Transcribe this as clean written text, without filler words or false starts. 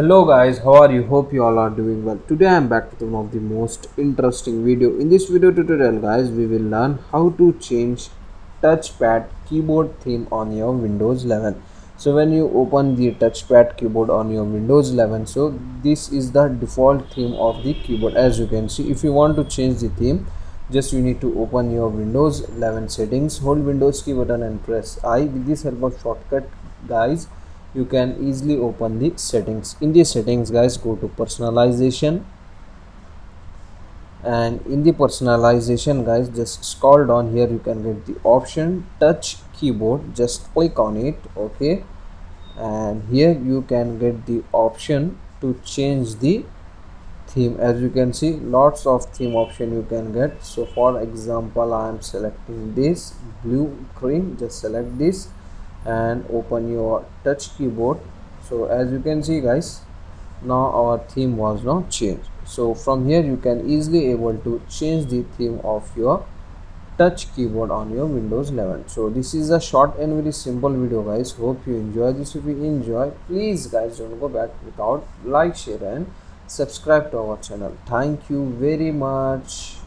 Hello guys, how are you? Hope you all are doing well. Today I am back with one of the most interesting video. In this video tutorial guys, we will learn how to change touchpad keyboard theme on your Windows 11. So when you open the touchpad keyboard on your Windows 11, so this is the default theme of the keyboard. As you can see, if you want to change the theme, just you need to open your Windows 11 settings, hold Windows key button and press I. With this help of shortcut guys, you can easily open the settings. In the settings guys, go to personalization, and in the personalization guys, just scroll down. Here you can get the option touch keyboard, just click on it. Okay, and here you can get the option to change the theme. As you can see, lots of theme option you can get. So for example, I am selecting this blue cream. Just select this and open your touch keyboard. So as you can see guys, now our theme was now changed. So from here you can easily able to change the theme of your touch keyboard on your Windows 11. So this is a short and very simple video guys. Hope you enjoy this. If you enjoy, please guys don't go back without like, share and subscribe to our channel. Thank you very much.